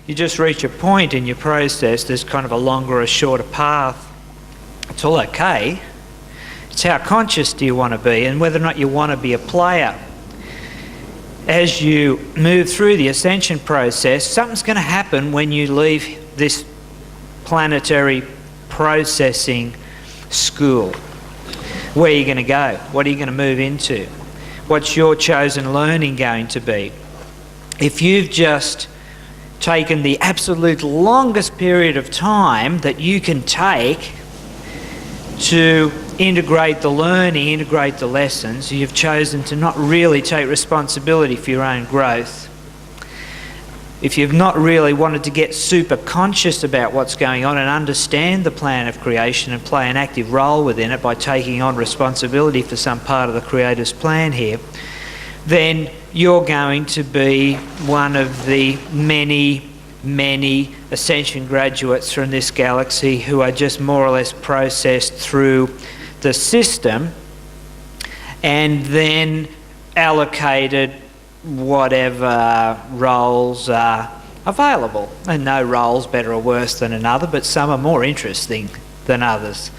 You just reach a point in your process, there's kind of a longer or shorter path. It's all okay. It's how conscious do you want to be and whether or not you want to be a player. As you move through the ascension process, something's going to happen when you leave this planetary processing school. Where are you going to go? What are you going to move into? What's your chosen learning going to be? If you've just taken the absolute longest period of time that you can take to integrate the learning, integrate the lessons, you've chosen to not really take responsibility for your own growth. If you've not really wanted to get super conscious about what's going on and understand the plan of creation and play an active role within it by taking on responsibility for some part of the Creator's plan here, then you're going to be one of the many ascension graduates from this galaxy who are just more or less processed through the system and then allocated whatever roles are available. And no role's better or worse than another, but some are more interesting than others.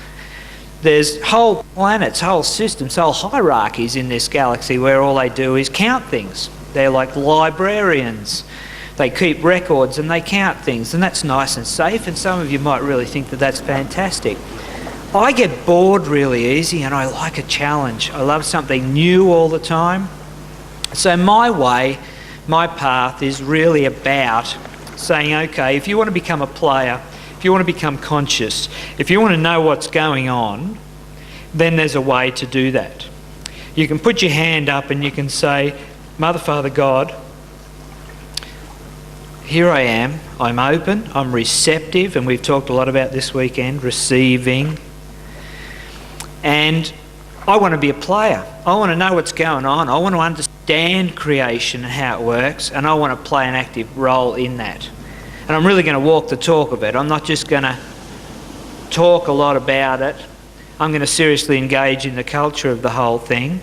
There's whole planets, whole systems, whole hierarchies in this galaxy where all they do is count things. They're like librarians. They keep records and they count things, and that's nice and safe, and some of you might really think that that's fantastic. I get bored really easy and I like a challenge. I love something new all the time. So my way, my path is really about saying, okay, if you want to become a player, if you want to become conscious, if you want to know what's going on, then there's a way to do that. You can put your hand up and you can say, Mother, Father, God, here I am, I'm open, I'm receptive, and we've talked a lot about this weekend, receiving. And I want to be a player. I want to know what's going on. I want to understand creation and how it works, and I want to play an active role in that. And I'm really going to walk the talk of it. I'm not just going to talk a lot about it. I'm going to seriously engage in the culture of the whole thing.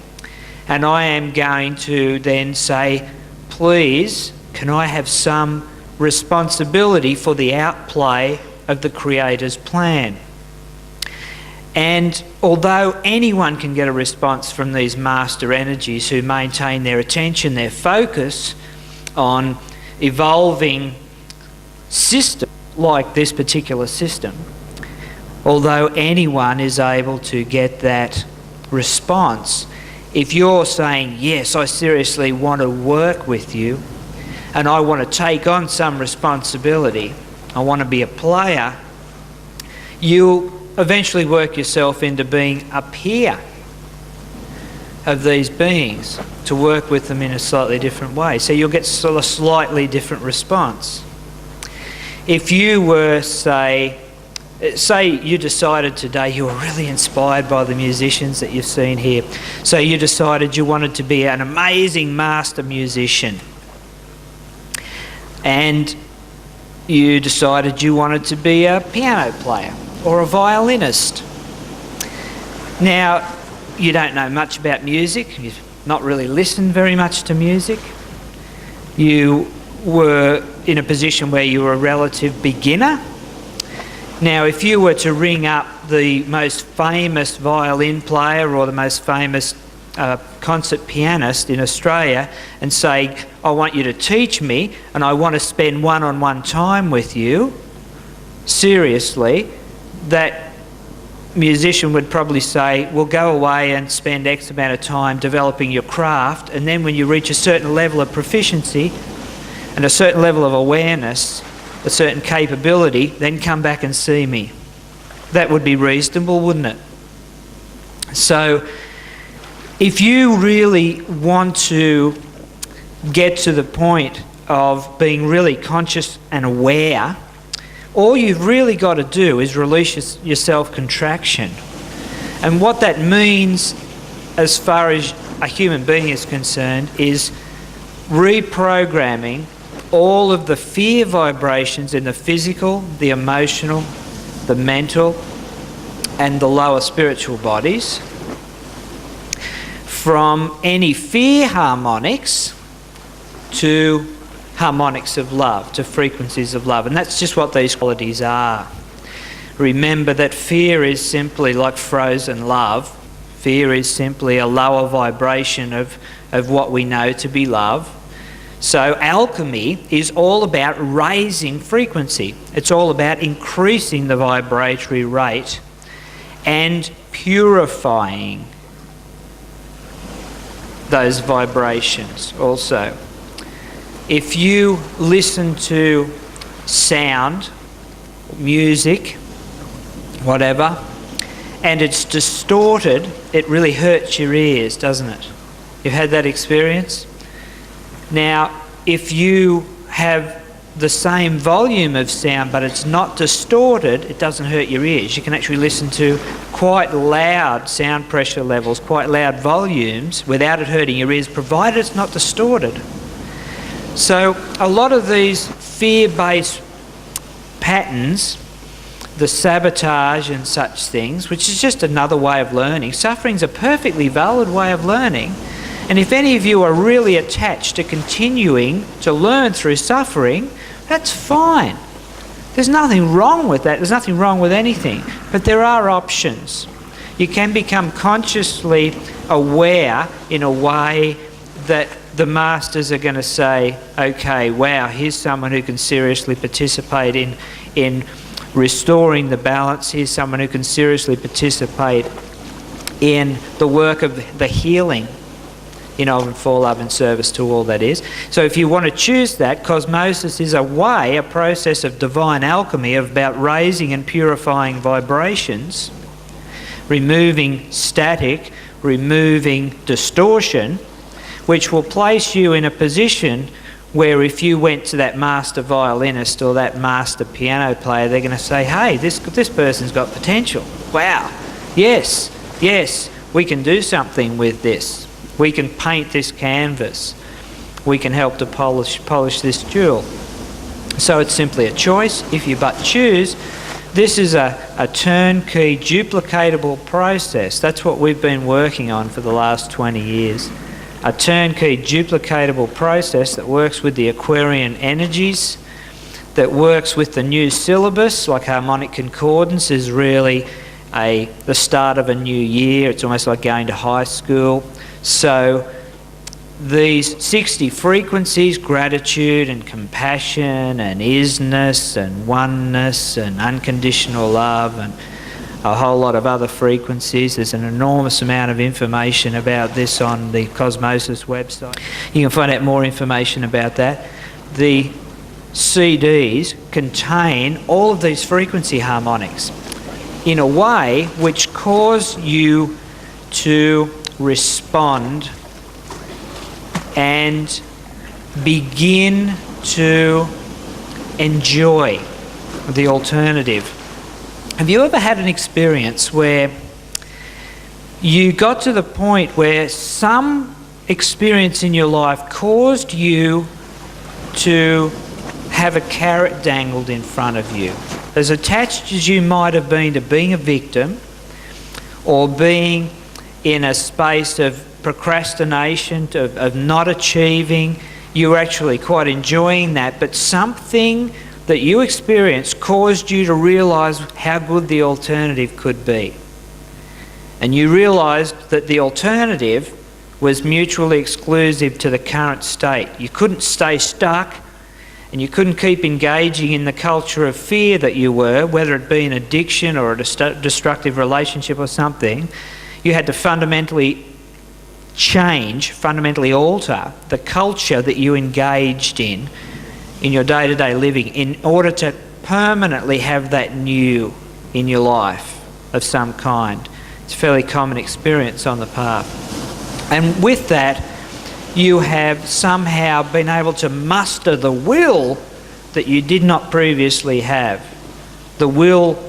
And I am going to then say, please, can I have some responsibility for the outplay of the Creator's plan? And although anyone can get a response from these master energies who maintain their attention, their focus on evolving systems like this particular system, although anyone is able to get that response, if you're saying, yes, I seriously want to work with you and I want to take on some responsibility, I want to be a player, you'll eventually work yourself into being a peer of these beings, to work with them in a slightly different way. So you'll get sort of a slightly different response. If you were, say you decided today you were really inspired by the musicians that you've seen here. So you decided you wanted to be an amazing master musician. And you decided you wanted to be a piano player or a violinist. Now, you don't know much about music. You've not really listened very much to music. You were in a position where you were a relative beginner. Now, if you were to ring up the most famous violin player or the most famous concert pianist in Australia and say, I want you to teach me and I want to spend one-on-one time with you, seriously, that musician would probably say, well, go away and spend X amount of time developing your craft, and then when you reach a certain level of proficiency and a certain level of awareness, a certain capability, then come back and see me. That would be reasonable, wouldn't it? So if you really want to get to the point of being really conscious and aware, all you've really got to do is release your self-contraction. And what that means, as far as a human being is concerned, is reprogramming all of the fear vibrations in the physical, the emotional, the mental, and the lower spiritual bodies from any fear harmonics to harmonics of love, to frequencies of love. And that's just what these qualities are. Remember that fear is simply like frozen love. Fear is simply a lower vibration of what we know to be love. So alchemy is all about raising frequency. It's all about increasing the vibratory rate and purifying those vibrations also. If you listen to sound, music, whatever, and it's distorted, it really hurts your ears, doesn't it? You've had that experience? Now, if you have the same volume of sound but it's not distorted, it doesn't hurt your ears. You can actually listen to quite loud sound pressure levels, quite loud volumes without it hurting your ears, provided it's not distorted. So a lot of these fear-based patterns, the sabotage and such things, which is just another way of learning. Suffering's a perfectly valid way of learning. And if any of you are really attached to continuing to learn through suffering, that's fine. There's nothing wrong with that. There's nothing wrong with anything. But there are options. You can become consciously aware in a way that the masters are going to say, okay, wow, here's someone who can seriously participate in restoring the balance. Here's someone who can seriously participate in the work of the healing in of and for love and service to all that is. So if you want to choose that, Cosmosis is a process of divine alchemy about raising and purifying vibrations, removing static, removing distortion, which will place you in a position where if you went to that master violinist or that master piano player, they're going to say, hey, this person's got potential. Wow, yes, we can do something with this. We can paint this canvas. We can help to polish this jewel. So it's simply a choice. If you but choose, this is a turnkey, duplicatable process. That's what we've been working on for the last 20 years. A turnkey, duplicatable process that works with the Aquarian energies, that works with the new syllabus, like harmonic concordance is really the start of a new year. It's almost like going to high school. So these 60 frequencies, gratitude and compassion and isness and oneness and unconditional love and a whole lot of other frequencies. There's an enormous amount of information about this on the Cosmosis website. You can find out more information about that. The CDs contain all of these frequency harmonics in a way which cause you to respond and begin to enjoy the alternative. Have you ever had an experience where you got to the point where some experience in your life caused you to have a carrot dangled in front of you? As attached as you might have been to being a victim or being in a space of procrastination, of not achieving, you were actually quite enjoying that, but something that you experienced caused you to realise how good the alternative could be. And you realised that the alternative was mutually exclusive to the current state. You couldn't stay stuck and you couldn't keep engaging in the culture of fear that you were, whether it be an addiction or a destructive relationship or something. You had to fundamentally change, fundamentally alter the culture that you engaged in your day-to-day living in order to permanently have that new in your life of some kind. It's a fairly common experience on the path. And with that, you have somehow been able to muster the will that you did not previously have. The will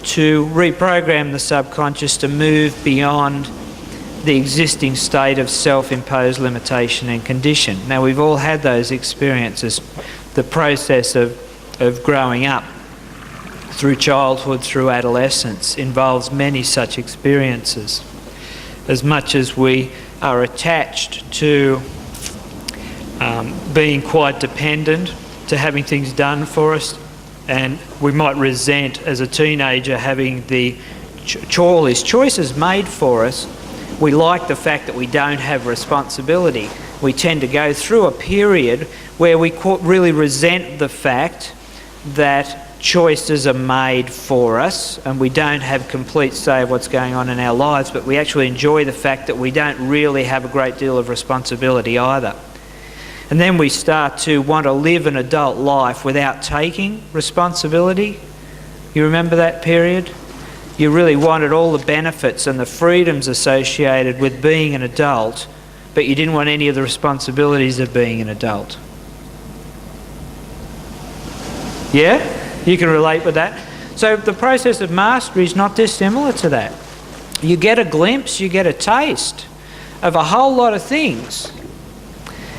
to reprogram the subconscious to move beyond the existing state of self-imposed limitation and condition. Now, we've all had those experiences. The process of growing up through childhood, through adolescence, involves many such experiences. As much as we are attached to being quite dependent, to having things done for us, and we might resent as a teenager having all these choices made for us. We like the fact that we don't have responsibility. We tend to go through a period where we really resent the fact that choices are made for us and we don't have complete say of what's going on in our lives, but we actually enjoy the fact that we don't really have a great deal of responsibility either. And then we start to want to live an adult life without taking responsibility. You remember that period? You really wanted all the benefits and the freedoms associated with being an adult, but you didn't want any of the responsibilities of being an adult. Yeah? You can relate with that. So the process of mastery is not dissimilar to that. You get a glimpse, you get a taste of a whole lot of things.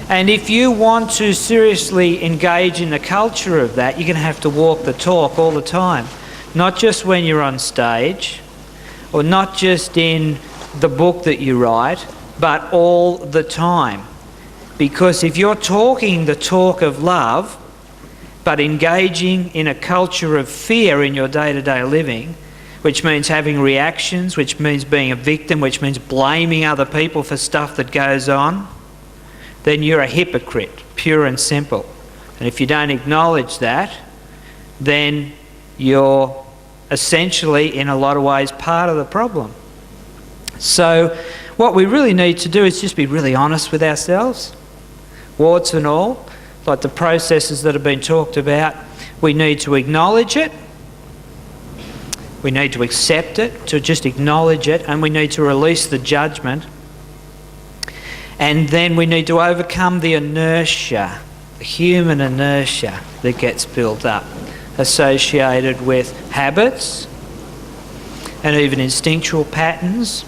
And if you want to seriously engage in the culture of that, you're going to have to walk the talk all the time. Not just when you're on stage, or not just in the book that you write, but all the time. Because if you're talking the talk of love, but engaging in a culture of fear in your day-to-day living, which means having reactions, which means being a victim, which means blaming other people for stuff that goes on, then you're a hypocrite, pure and simple. And if you don't acknowledge that, then you're essentially, in a lot of ways, part of the problem. So what we really need to do is just be really honest with ourselves, warts and all, like the processes that have been talked about. We need to acknowledge it, we need to accept it, to just acknowledge it, and we need to release the judgment. And then we need to overcome the inertia, the human inertia that gets built up, associated with habits and even instinctual patterns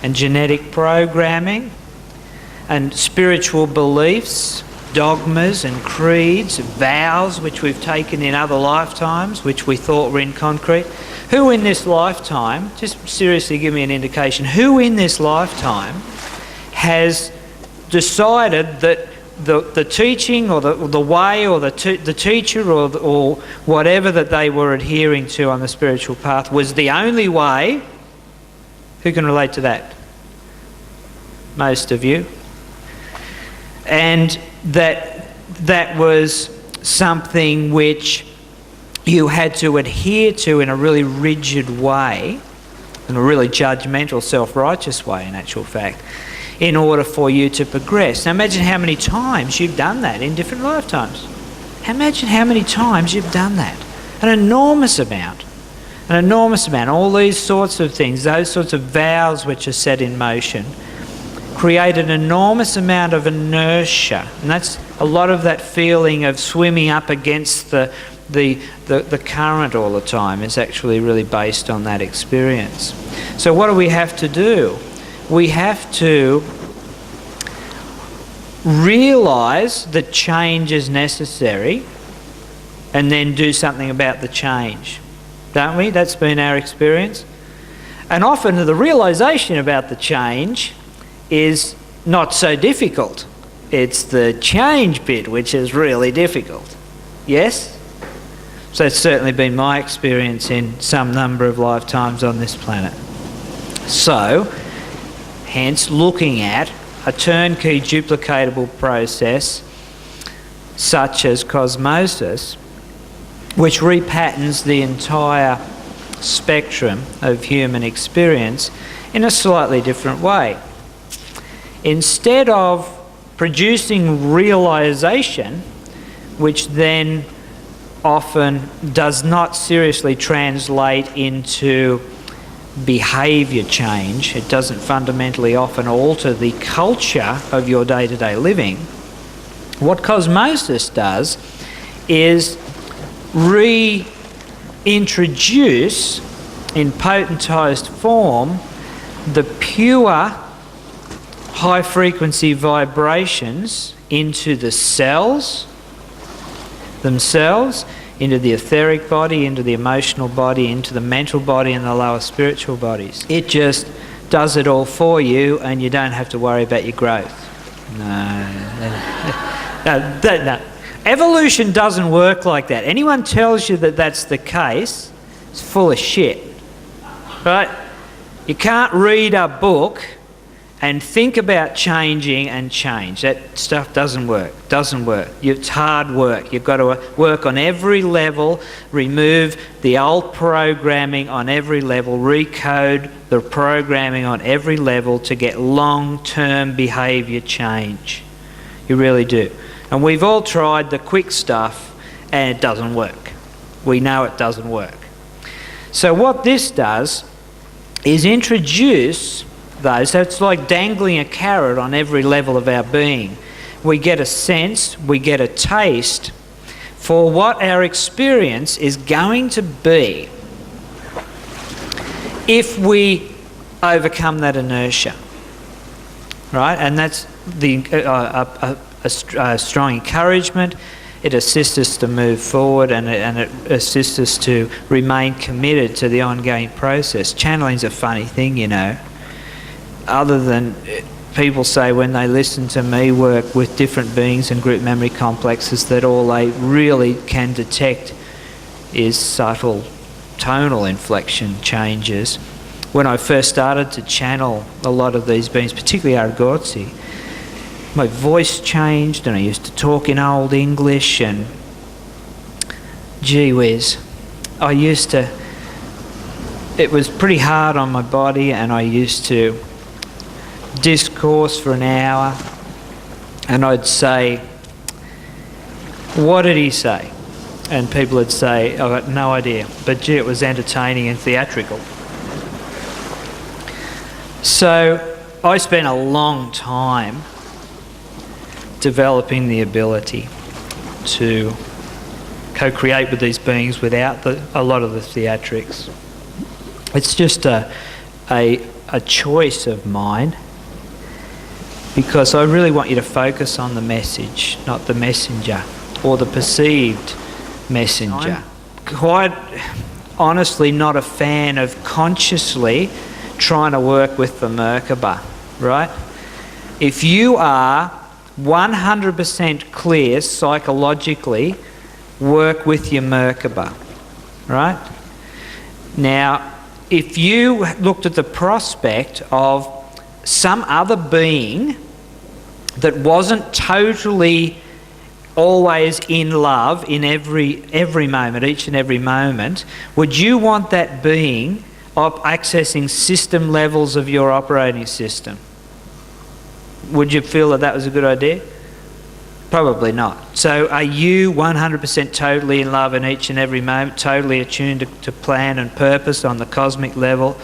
and genetic programming and spiritual beliefs, dogmas and creeds, vows which we've taken in other lifetimes, which we thought were in concrete. Who in this lifetime, just seriously give me an indication, who in this lifetime has decided that the teaching or the way or the teacher or whatever that they were adhering to on the spiritual path was the only way? Who can relate to that? Most of you. And that was something which you had to adhere to in a really rigid way, in a really judgmental, self-righteous way in actual fact, in order for you to progress. Now imagine how many times you've done that in different lifetimes. Imagine how many times you've done that. An enormous amount. An enormous amount. All these sorts of things, those sorts of vows which are set in motion, create an enormous amount of inertia. And that's a lot of that feeling of swimming up against the current all the time is actually really based on that experience. So what do we have to do? We have to realise that change is necessary and then do something about the change. Don't we? That's been our experience. And often the realisation about the change is not so difficult. It's the change bit which is really difficult. Yes? So it's certainly been my experience in some number of lifetimes on this planet. So, hence looking at a turnkey duplicatable process such as Cosmosis, which repatterns the entire spectrum of human experience in a slightly different way. Instead of producing realisation, which then often does not seriously translate into behaviour change, it doesn't fundamentally often alter the culture of your day-to-day living. What Cosmosis does is reintroduce in potentised form the pure high-frequency vibrations into the cells themselves, into the etheric body, into the emotional body, into the mental body and the lower spiritual bodies. It just does it all for you and you don't have to worry about your growth. No. No. Evolution doesn't work like that. Anyone tells you that that's the case is full of shit. Right? You can't read a book and think about changing and change. That stuff doesn't work. It's hard work. You've got to work on every level, remove the old programming on every level, recode the programming on every level to get long-term behaviour change. You really do. And we've all tried the quick stuff and it doesn't work. We know it doesn't work. So what this does is introduce those. So it's like dangling a carrot on every level of our being. We get a sense, we get a taste for what our experience is going to be if we overcome that inertia. Right? And that's a strong encouragement. It assists us to move forward and it assists us to remain committed to the ongoing process. Channeling's a funny thing, you know. Other than people say when they listen to me work with different beings and group memory complexes that all they really can detect is subtle tonal inflection changes. When I first started to channel a lot of these beings, particularly Argotzi, my voice changed and I used to talk in Old English and gee whiz, it was pretty hard on my body and I used to discourse for an hour and I'd say, what did he say? And people would say, I've got no idea, but gee, it was entertaining and theatrical. So I spent a long time developing the ability to co-create with these beings without a lot of the theatrics. It's just a choice of mine because I really want you to focus on the message, not the messenger or the perceived messenger. I'm quite honestly not a fan of consciously trying to work with the Merkaba, right? If you are 100% clear psychologically, work with your Merkaba, right? Now, if you looked at the prospect of some other being that wasn't totally always in love in every moment, each and every moment, would you want that being accessing system levels of your operating system? Would you feel that that was a good idea? Probably not. So are you 100% totally in love in each and every moment, totally attuned to plan and purpose on the cosmic level,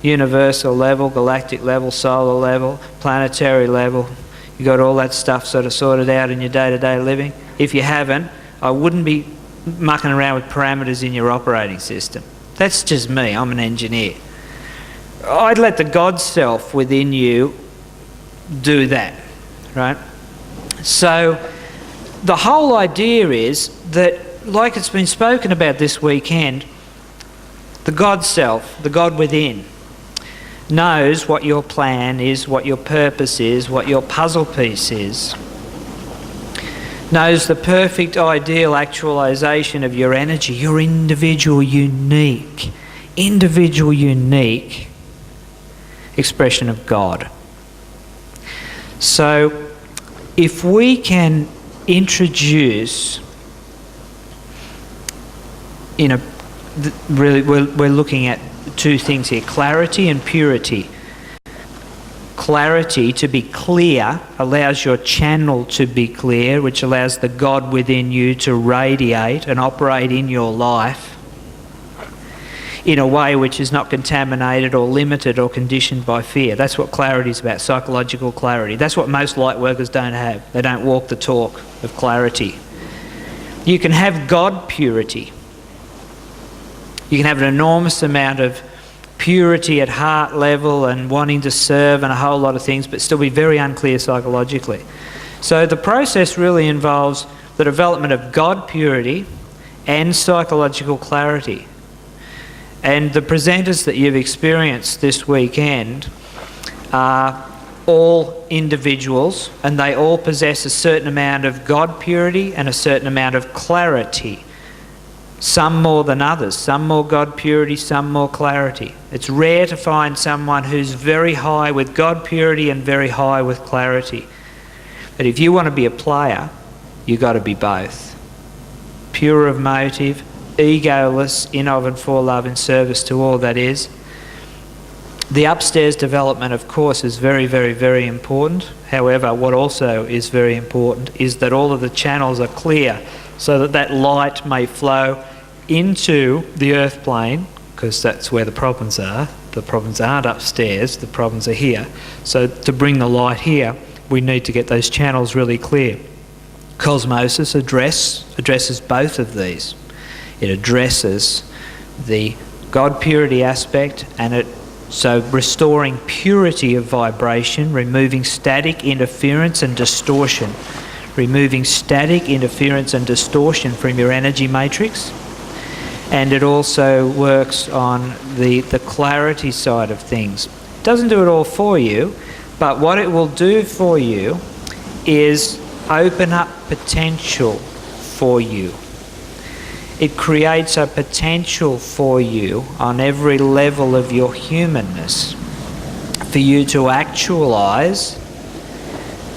universal level, galactic level, solar level, planetary level? You got all that stuff sort of sorted out in your day-to-day living? If you haven't, I wouldn't be mucking around with parameters in your operating system. That's just me. I'm an engineer. I'd let the God self within you do that, right? So the whole idea is that, like it's been spoken about this weekend, the God self, the God within, knows what your plan is, what your purpose is, what your puzzle piece is, knows the perfect ideal actualization of your energy, your individual unique expression of God. So if we can introduce, really we're looking at two things here, clarity and purity. Clarity, to be clear, allows your channel to be clear, which allows the God within you to radiate and operate in your life in a way which is not contaminated or limited or conditioned by fear. That's what clarity is about, psychological clarity. That's what most light workers don't have. They don't walk the talk of clarity. You can have God purity. You can have an enormous amount of purity at heart level and wanting to serve and a whole lot of things, but still be very unclear psychologically. So the process really involves the development of God purity and psychological clarity. And the presenters that you've experienced this weekend are all individuals, and they all possess a certain amount of God purity and a certain amount of clarity. Some more than others, some more God purity, some more clarity. It's rare to find someone who's very high with God purity and very high with clarity. But if you want to be a player, you've got to be both. Pure of motive, egoless, in of and for love, in service to all, that is. The upstairs development, of course, is very, very, very important. However, what also is very important is that all of the channels are clear so that that light may flow into the earth plane, because that's where the problems are. The problems aren't upstairs, the problems are here. So to bring the light here, we need to get those channels really clear. Cosmosis addresses both of these. It addresses the God purity aspect, and so restoring purity of vibration, removing static interference and distortion. Removing static interference and distortion from your energy matrix. And it also works on the clarity side of things. It doesn't do it all for you, but what it will do for you is open up potential for you. It creates a potential for you on every level of your humanness for you to actualize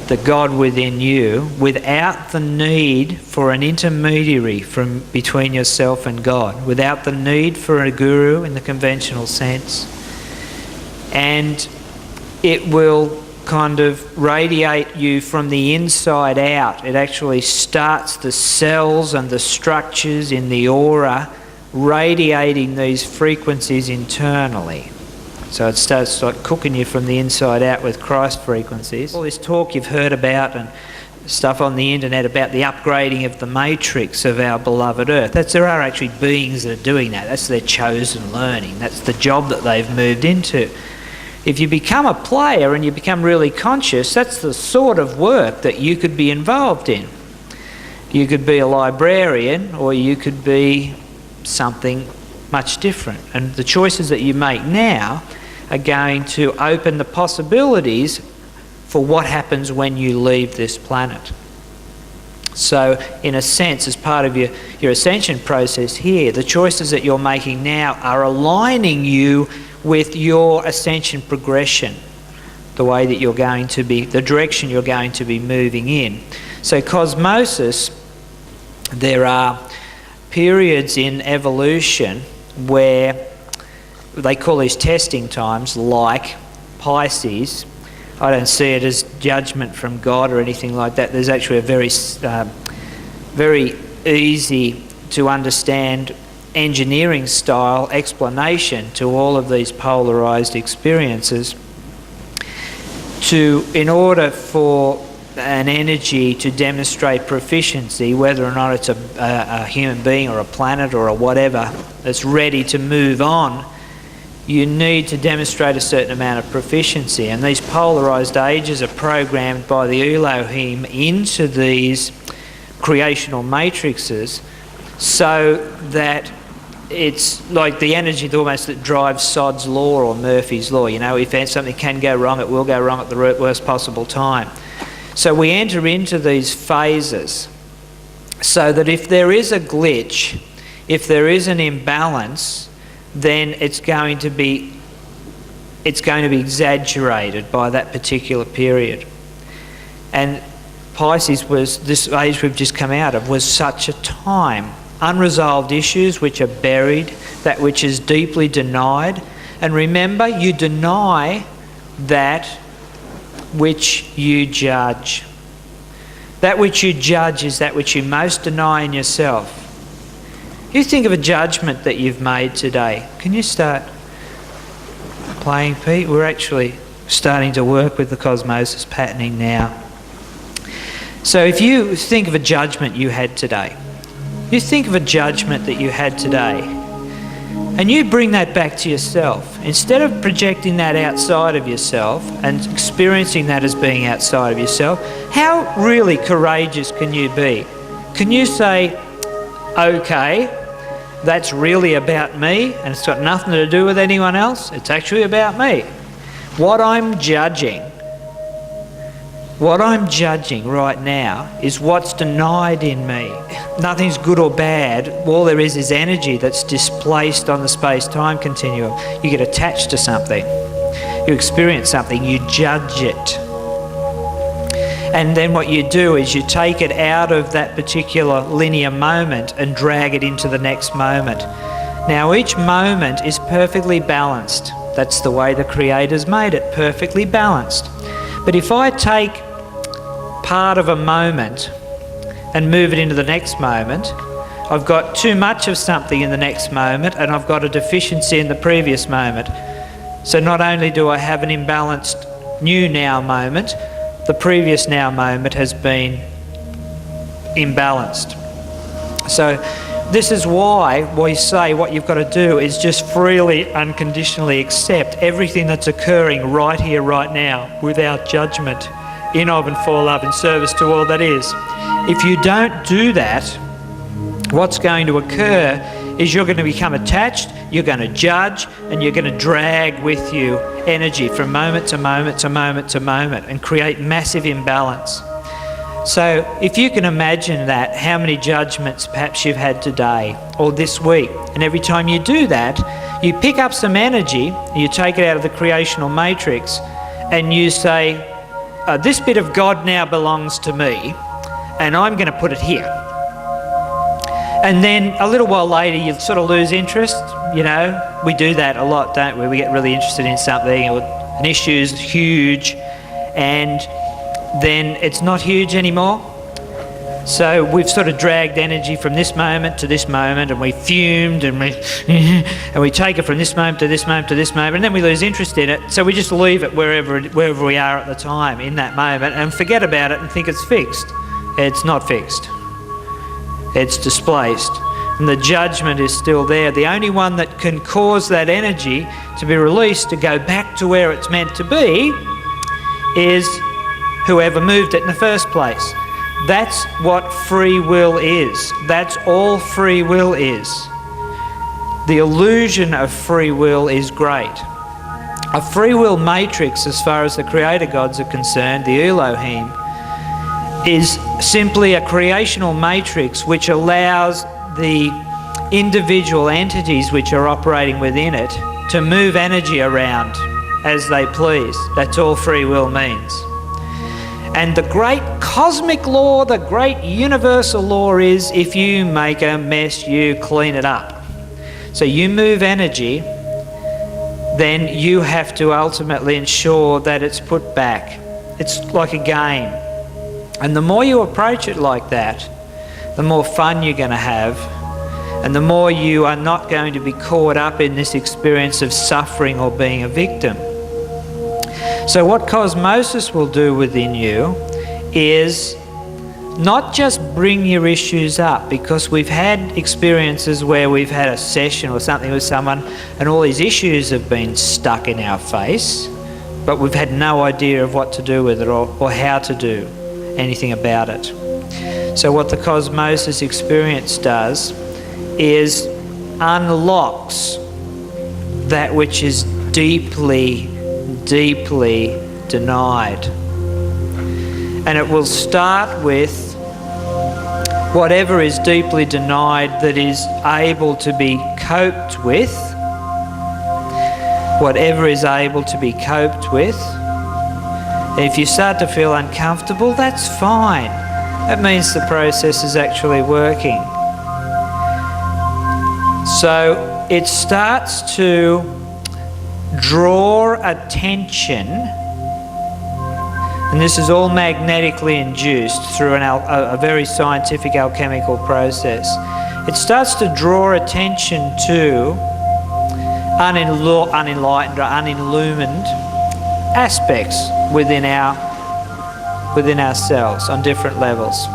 the God within you without the need for an intermediary from between yourself and God, without the need for a guru in the conventional sense. And it will kind of radiate you from the inside out. It actually starts the cells and the structures in the aura radiating these frequencies internally. So it starts like cooking you from the inside out with Christ frequencies. All this talk you've heard about and stuff on the internet about the upgrading of the matrix of our beloved Earth, there are actually beings that are doing that. That's their chosen learning. That's the job that they've moved into. If you become a player and you become really conscious, that's the sort of work that you could be involved in. You could be a librarian, or you could be something much different. And the choices that you make now are going to open the possibilities for what happens when you leave this planet. So, in a sense, as part of your ascension process here, the choices that you're making now are aligning you with your ascension progression, the way that you're going to be, the direction you're going to be moving in. So Cosmosis, there are periods in evolution where they call these testing times, like Pisces. I don't see it as judgment from God or anything like that. There's actually a very easy to understand engineering style explanation to all of these polarized experiences. In order for an energy to demonstrate proficiency, whether or not it's a human being or a planet or a whatever that's ready to move on, you need to demonstrate a certain amount of proficiency. And these polarized ages are programmed by the Elohim into these creational matrices so that it's like the energy almost that drives Sod's law or Murphy's law. You know, if something can go wrong, it will go wrong at the worst possible time. So we enter into these phases so that if there is a glitch, if there is an imbalance, then it's going to be exaggerated by that particular period. And Pisces was, this age we've just come out of, was such a time. Unresolved issues which are buried, that which is deeply denied. And remember, you deny that which you judge. That which you judge is that which you most deny in yourself. You think of a judgment that you've made today. Can you start playing, Pete? We're actually starting to work with the Cosmosis patterning now. So if you think of a judgment you had today, you think of a judgment that you had today, and you bring that back to yourself. Instead of projecting that outside of yourself and experiencing that as being outside of yourself, how really courageous can you be? Can you say, okay, that's really about me and it's got nothing to do with anyone else? It's actually about me. What I'm judging What I'm judging right now is what's denied in me. Nothing's good or bad. All there is energy that's displaced on the space-time continuum. You get attached to something. You experience something. You judge it. And then what you do is you take it out of that particular linear moment and drag it into the next moment. Now, each moment is perfectly balanced. That's the way the Creator's made it, perfectly balanced. But if I take part of a moment and move it into the next moment, I've got too much of something in the next moment and I've got a deficiency in the previous moment. So not only do I have an imbalanced new now moment, the previous now moment has been imbalanced. So this is why we say what you've got to do is just freely, unconditionally accept everything that's occurring right here, right now, without judgment, in, of and for love, in service to all that is. If you don't do that, what's going to occur is you're going to become attached, you're going to judge, and you're going to drag with you energy from moment to moment to moment to moment and create massive imbalance. So if you can imagine that, how many judgments perhaps you've had today or this week, and every time you do that, you pick up some energy, you take it out of the creational matrix, and you say, this bit of God now belongs to me, and I'm going to put it here. And then a little while later, you sort of lose interest. You know, we do that a lot, don't we? We get really interested in something, or an issue's huge, and then it's not huge anymore. So we've sort of dragged energy from this moment to this moment, and we fumed, and we take it from this moment to this moment to this moment, and then we lose interest in it. So we just leave it wherever we are at the time in that moment and forget about it and think it's fixed. It's not fixed. It's displaced. And the judgment is still there. The only one that can cause that energy to be released, to go back to where it's meant to be, is whoever moved it in the first place. That's what free will is. That's all free will is. The illusion of free will is great. A free will matrix, as far as the creator gods are concerned, the Elohim, is simply a creational matrix which allows the individual entities which are operating within it to move energy around as they please. That's all free will means. And the great cosmic law, the great universal law is, if you make a mess, you clean it up. So you move energy, then you have to ultimately ensure that it's put back. It's like a game. And the more you approach it like that, the more fun you're going to have, and the more you are not going to be caught up in this experience of suffering or being a victim. So what Cosmosis will do within you is not just bring your issues up, because we've had experiences where we've had a session or something with someone and all these issues have been stuck in our face, but we've had no idea of what to do with it or how to do anything about it. So what the Cosmosis experience does is unlocks that which is deeply denied. And it will start with whatever is deeply denied that is able to be coped with. Whatever is able to be coped with. If you start to feel uncomfortable, that's fine. That means the process is actually working. So it starts to draw attention, and this is all magnetically induced through a very scientific alchemical process. It starts to draw attention to unenlightened or unillumined aspects within ourselves on different levels.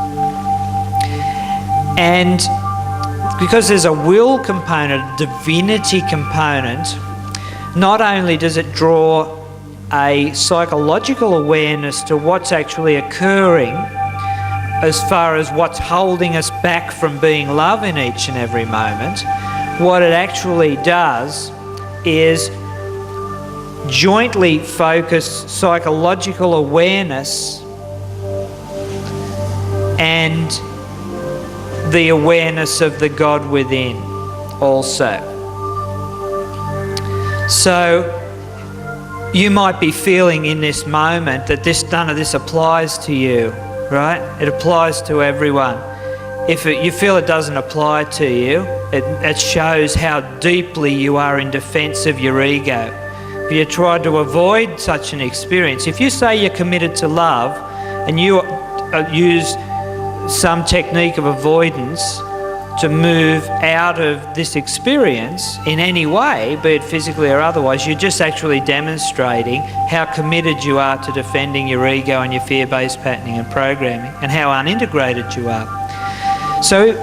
And because there's a will component, a divinity component, not only does it draw a psychological awareness to what's actually occurring as far as what's holding us back from being love in each and every moment, what it actually does is jointly focus psychological awareness and the awareness of the God within also. So you might be feeling in this moment that none of this applies to you, right? It applies to everyone. If you feel it doesn't apply to you, it shows how deeply you are in defence of your ego. If you try to avoid such an experience, if you say you're committed to love and you use some technique of avoidance to move out of this experience in any way, be it physically or otherwise, you're just actually demonstrating how committed you are to defending your ego and your fear-based patterning and programming, and how unintegrated you are. So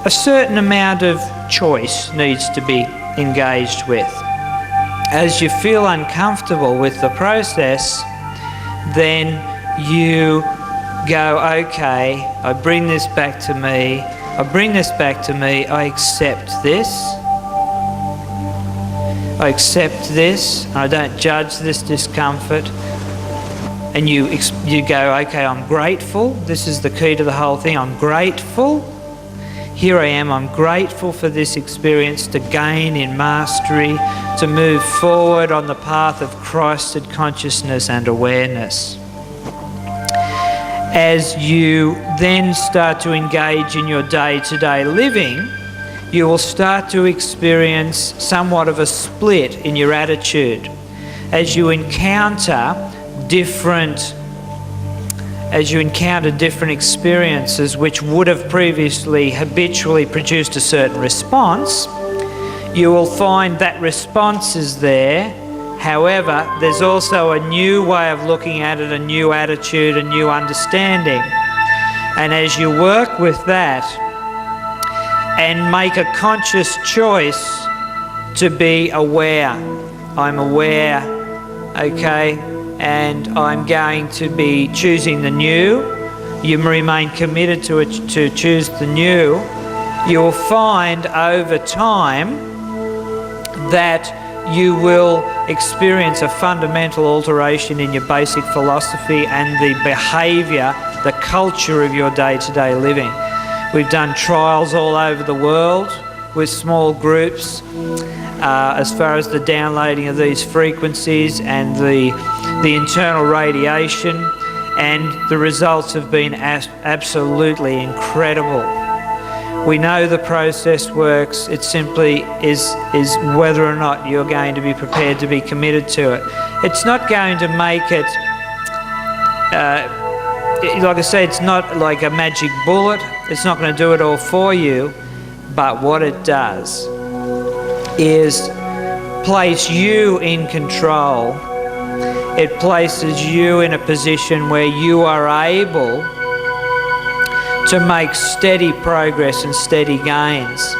a certain amount of choice needs to be engaged with. As you feel uncomfortable with the process, then you go, okay, I bring this back to me, I accept this. I accept this, I don't judge this discomfort. And you go, okay, I'm grateful. This is the key to the whole thing. I'm grateful. Here I am, I'm grateful for this experience to gain in mastery, to move forward on the path of Christed consciousness and awareness. As you then start to engage in your day-to-day living, you will start to experience somewhat of a split in your attitude. As you encounter different experiences which would have previously habitually produced a certain response, you will find that response is there. However, there's also a new way of looking at it, a new attitude, a new understanding. And as you work with that and make a conscious choice to be aware, I'm aware, okay, and I'm going to be choosing the new, you remain committed to it, to choose the new, you'll find over time that you will experience a fundamental alteration in your basic philosophy and the behaviour, the culture of your day-to-day living. We've done trials all over the world with small groups as far as the downloading of these frequencies and the internal radiation, and the results have been absolutely incredible. We know the process works. It simply is whether or not you're going to be prepared to be committed to it. It's not going to make it, like I say, it's not like a magic bullet. It's not going to do it all for you. But what it does is place you in control. It places you in a position where you are able to make steady progress and steady gains.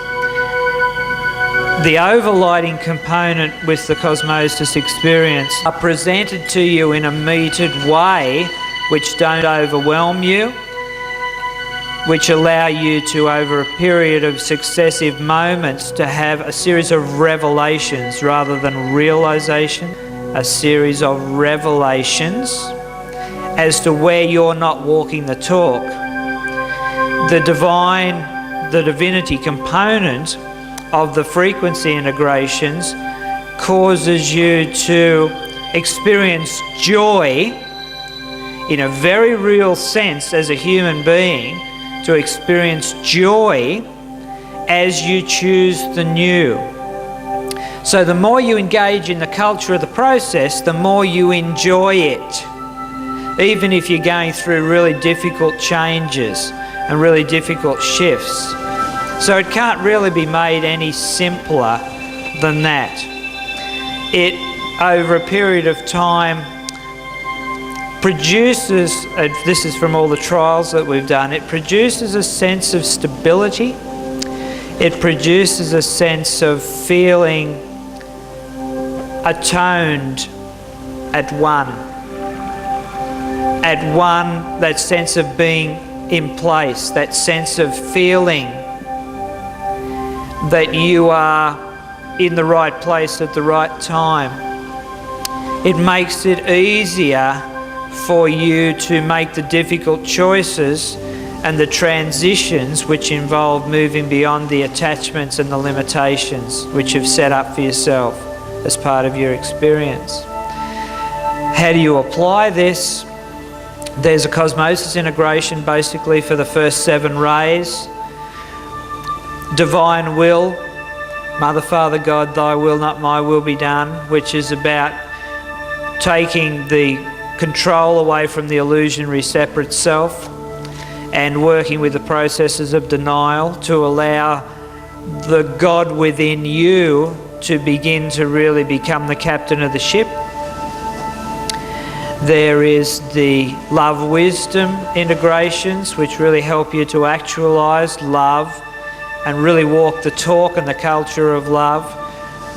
The overlighting component with the Cosmosis experience are presented to you in a metered way which don't overwhelm you, which allow you to, over a period of successive moments, to have a series of revelations rather than realization, a series of revelations as to where you're not walking the talk. The divinity component of the frequency integrations causes you to experience joy in a very real sense as a human being, to experience joy as you choose the new. So the more you engage in the culture of the process, the more you enjoy it, even if you're going through really difficult changes and really difficult shifts. So it can't really be made any simpler than that. It, over a period of time, produces, this is from all the trials that we've done, it produces a sense of stability. It produces a sense of feeling atoned at one, that sense of being in place, that sense of feeling that you are in the right place at the right time. It makes it easier for you to make the difficult choices and the transitions which involve moving beyond the attachments and the limitations which you've set up for yourself as part of your experience. How do you apply this? There's a Cosmosis integration basically for the first 7 rays. Divine will, Mother, Father, God, thy will, not my will be done, which is about taking the control away from the illusionary separate self and working with the processes of denial to allow the God within you to begin to really become the captain of the ship. There is the love wisdom integrations, which really help you to actualize love and really walk the talk and the culture of love.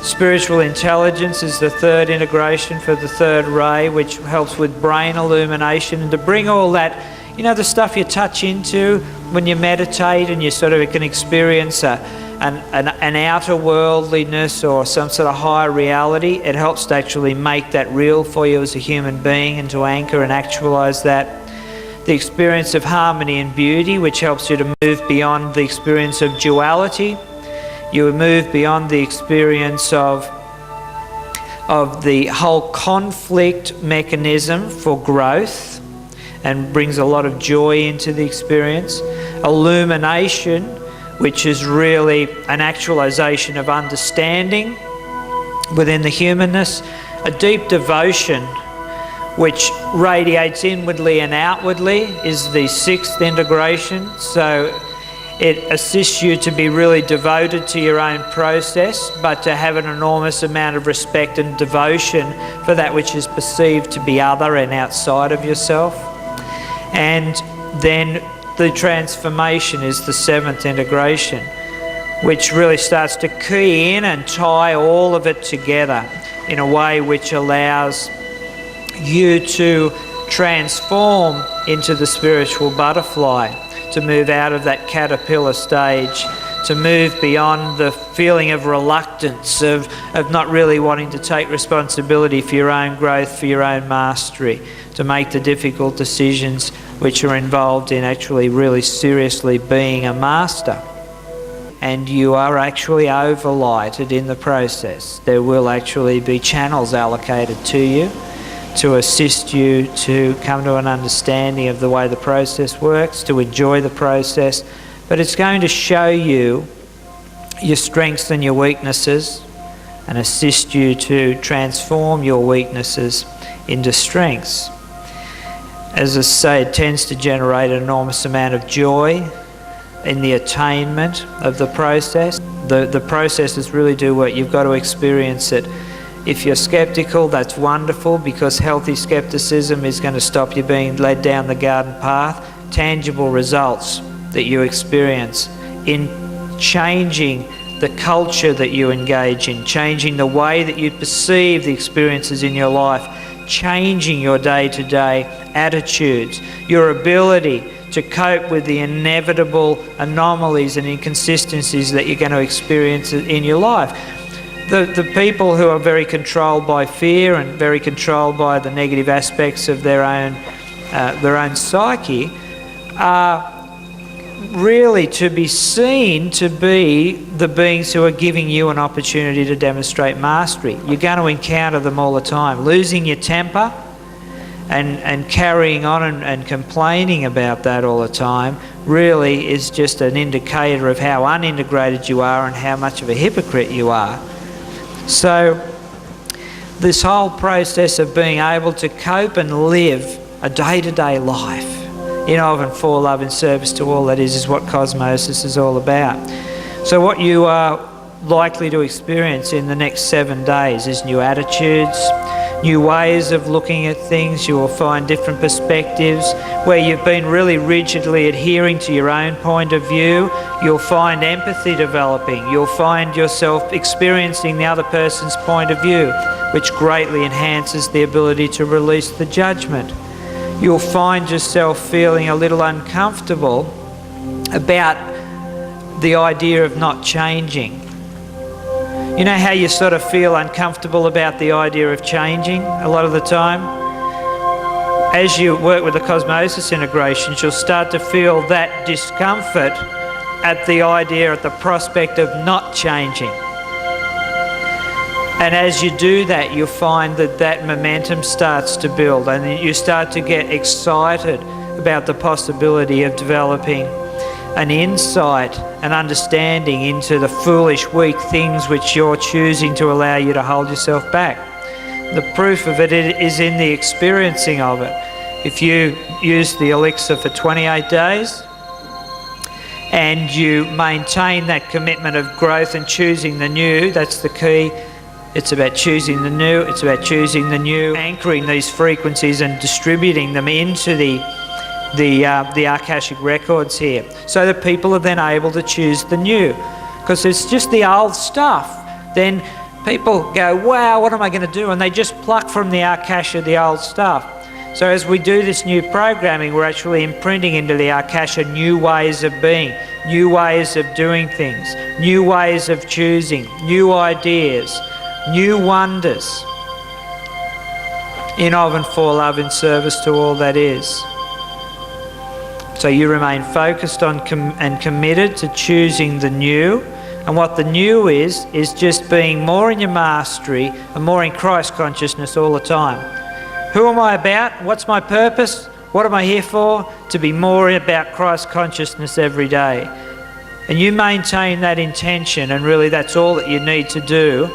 Spiritual intelligence is the 3rd integration for the 3rd ray, which helps with brain illumination and to bring all that, you know, the stuff you touch into when you meditate and you sort of can experience an outer worldliness or some sort of higher reality. It helps to actually make that real for you as a human being and to anchor and actualize that. The experience of harmony and beauty, which helps you to move beyond the experience of duality. You move beyond the experience of the whole conflict mechanism for growth and brings a lot of joy into the experience. Illumination, which is really an actualization of understanding within the humanness. A deep devotion, which radiates inwardly and outwardly, is the 6th integration. So it assists you to be really devoted to your own process, but to have an enormous amount of respect and devotion for that which is perceived to be other and outside of yourself. And then the transformation is the 7th integration, which really starts to key in and tie all of it together in a way which allows you to transform into the spiritual butterfly, to move out of that caterpillar stage, to move beyond the feeling of reluctance, of not really wanting to take responsibility for your own growth, for your own mastery, to make the difficult decisions which are involved in actually really seriously being a master. And you are actually overlighted in the process. There will actually be channels allocated to you to assist you to come to an understanding of the way the process works, to enjoy the process, but it's going to show you your strengths and your weaknesses and assist you to transform your weaknesses into strengths. As I say, it tends to generate an enormous amount of joy in the attainment of the process. The processes really do work. You've got to experience it. If you're skeptical, that's wonderful, because healthy skepticism is going to stop you being led down the garden path. Tangible results that you experience in changing the culture that you engage in, changing the way that you perceive the experiences in your life, changing your day-to-day attitudes, your ability to cope with the inevitable anomalies and inconsistencies that you're going to experience in your life. The people who are very controlled by fear and very controlled by the negative aspects of their own psyche are really to be seen to be the beings who are giving you an opportunity to demonstrate mastery. You're going to encounter them all the time. Losing your temper and carrying on and complaining about that all the time really is just an indicator of how unintegrated you are and how much of a hypocrite you are. So this whole process of being able to cope and live a day-to-day life in, of and for love and service to all that is what Cosmosis is all about. So what you are likely to experience in the next 7 days is new attitudes, new ways of looking at things. You will find different perspectives. Where you've been really rigidly adhering to your own point of view, you'll find empathy developing. You'll find yourself experiencing the other person's point of view, which greatly enhances the ability to release the judgment. You'll find yourself feeling a little uncomfortable about the idea of not changing. You know how you sort of feel uncomfortable about the idea of changing a lot of the time? as you work with the Cosmosis integrations, you'll start to feel that discomfort at the idea, at the prospect of not changing. And as you do that, you'll find that that momentum starts to build, and you start to get excited about the possibility of developing an insight, an understanding into the foolish, weak things which you're choosing to allow you to hold yourself back. The proof of it is in the experiencing of it. If you use the elixir for 28 days and you maintain that commitment of growth and choosing the new, that's the key. It's about choosing the new, it's about choosing the new, anchoring these frequencies and distributing them into the Akashic records here, so that people are then able to choose the new. Because it's just the old stuff. Then people go, wow, what am I going to do? And they just pluck from the Akasha the old stuff. So as we do this new programming, we're actually imprinting into the Akasha new ways of being, new ways of doing things, new ways of choosing, new ideas, new wonders, in, of and for love, in service to all that is. So you remain focused on and committed to choosing the new. And what the new is just being more in your mastery and more in Christ consciousness all the time. Who am I about? What's my purpose? What am I here for? To be more about Christ consciousness every day. And you maintain that intention, and really that's all that you need to do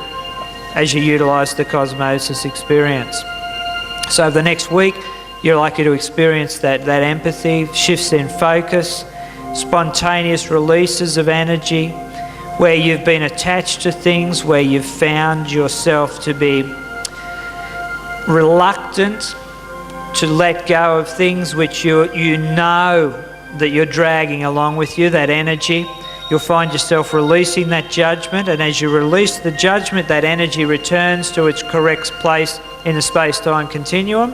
as you utilise the Cosmosis experience. So the next week, you're likely to experience that empathy, shifts in focus, spontaneous releases of energy, where you've been attached to things, where you've found yourself to be reluctant to let go of things which you know that you're dragging along with you, that energy. You'll find yourself releasing that judgment, and as you release the judgment, that energy returns to its correct place in the space-time continuum,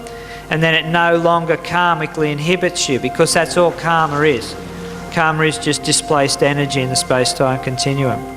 and then it no longer karmically inhibits you, because that's all karma is. Karma is just displaced energy in the space-time continuum.